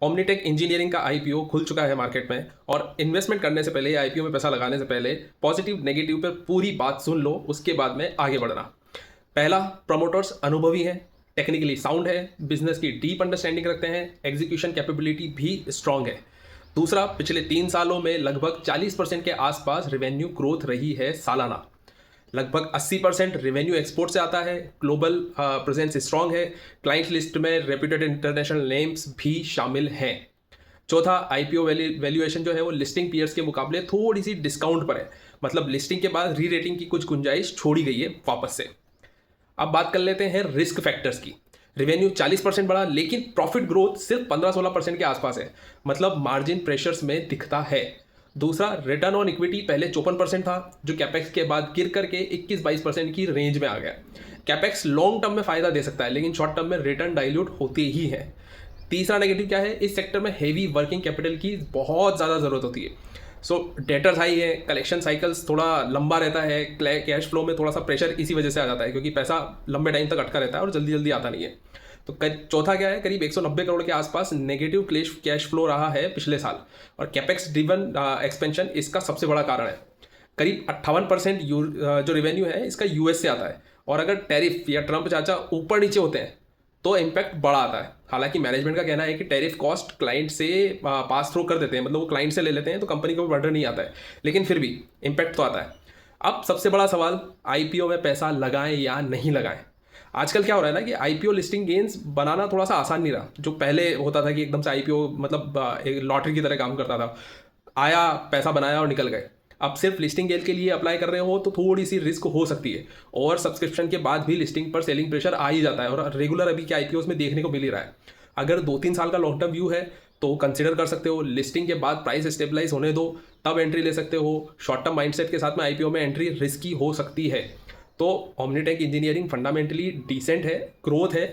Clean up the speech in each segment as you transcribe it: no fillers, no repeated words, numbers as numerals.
ओमनीटेक engineering का IPO खुल चुका है मार्केट में और इन्वेस्टमेंट करने से पहले या आईपीओ में पैसा लगाने से पहले पॉजिटिव नेगेटिव पर पूरी बात सुन लो, उसके बाद में आगे बढ़ना। पहला, प्रमोटर्स अनुभवी हैं, टेक्निकली साउंड है, बिजनेस की डीप अंडरस्टैंडिंग रखते हैं, एग्जीक्यूशन कैपेबिलिटी भी स्ट्रांग है। दूसरा, पिछले 3 सालों में लगभग 40% के आसपास रेवेन्यू ग्रोथ रही है सालाना। लगभग 80% रेवेन्यू एक्सपोर्ट से आता है, ग्लोबल प्रेजेंस स्ट्रांग है, क्लाइंट लिस्ट में रेप्यूटेड इंटरनेशनल नेम्स भी शामिल हैं। चौथा, आईपीओ वैल्यूएशन जो है वो लिस्टिंग पीयर्स के मुकाबले थोड़ी सी डिस्काउंट पर है, मतलब लिस्टिंग के बाद री रेटिंग की कुछ गुंजाइश छोड़ी गई है वापस से। अब बात कर लेते हैं रिस्क फैक्टर्स की। रेवेन्यू 40% बढ़ा, लेकिन प्रॉफिट ग्रोथ सिर्फ 15-16% के आसपास है, मतलब मार्जिन प्रेशर्स में दिखता है। दूसरा, रिटर्न ऑन इक्विटी पहले 54% था, जो कैपेक्स के बाद गिर करके 21-22% की रेंज में आ गया। कैपेक्स लॉन्ग टर्म में फायदा दे सकता है, लेकिन शॉर्ट टर्म में रिटर्न डाइल्यूट होते ही है। तीसरा नेगेटिव क्या है, इस सेक्टर में हेवी वर्किंग कैपिटल की बहुत ज़्यादा ज़रूरत होती है। सो डेटर्स हाई है, कलेक्शन साइकिल्स थोड़ा लंबा रहता है, कैश फ्लो में थोड़ा सा प्रेशर इसी वजह से आ जाता है, क्योंकि पैसा लंबे टाइम तक अटका रहता है और जल्दी जल्दी आता नहीं है। तो चौथा क्या है, करीब 190 करोड़ के आसपास नेगेटिव कैश फ्लो रहा है पिछले साल, और कैपेक्स ड्रिवन एक्सपेंशन इसका सबसे बड़ा कारण है। करीब 58% जो रेवेन्यू है इसका यूएस से आता है, और अगर टैरिफ या ट्रम्प चाचा ऊपर नीचे होते हैं तो इम्पैक्ट बड़ा आता है। हालांकि मैनेजमेंट का कहना है कि टैरिफ कॉस्ट क्लाइंट से पास थ्रू कर देते हैं, मतलब वो क्लाइंट से ले लेते हैं, तो कंपनी को बर्डन नहीं आता है, लेकिन फिर भी इम्पैक्ट तो आता है। अब सबसे बड़ा सवाल, आईपीओ में पैसा लगाएं या नहीं लगाएं। आजकल क्या हो रहा है ना कि आईपीओ लिस्टिंग गेन्स बनाना थोड़ा सा आसान नहीं रहा। जो पहले होता था कि एकदम से आईपीओ मतलब एक लॉटरी की तरह काम करता था, आया, पैसा बनाया और निकल गए। अब सिर्फ लिस्टिंग गेल के लिए अप्लाई कर रहे हो तो थोड़ी सी रिस्क हो सकती है, और सब्सक्रिप्शन के बाद भी लिस्टिंग पर सेलिंग प्रेशर आ ही जाता है, और रेगुलर अभी के आईपीओ में देखने को मिल ही रहा है। अगर 2-3 साल का लॉन्ग टर्म व्यू है तो कंसिडर कर सकते हो। लिस्टिंग के बाद प्राइस स्टेबलाइज होने दो, तब एंट्री ले सकते हो। शॉर्ट टर्म माइंडसेट के साथ में आईपीओ में एंट्री रिस्की हो सकती है। तो ओमनीटेक इंजीनियरिंग फंडामेंटली डिसेंट है, ग्रोथ है,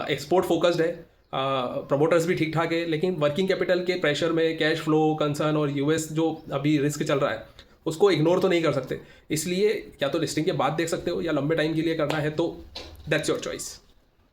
एक्सपोर्ट फोकस्ड है, प्रमोटर्स भी ठीक ठाक है, लेकिन वर्किंग कैपिटल के प्रेशर में कैश फ्लो कंसर्न और यूएस जो अभी रिस्क चल रहा है उसको इग्नोर तो नहीं कर सकते। इसलिए या तो लिस्टिंग के बाद देख सकते हो, या लंबे टाइम के लिए करना है तो दैट्स योर चॉइस।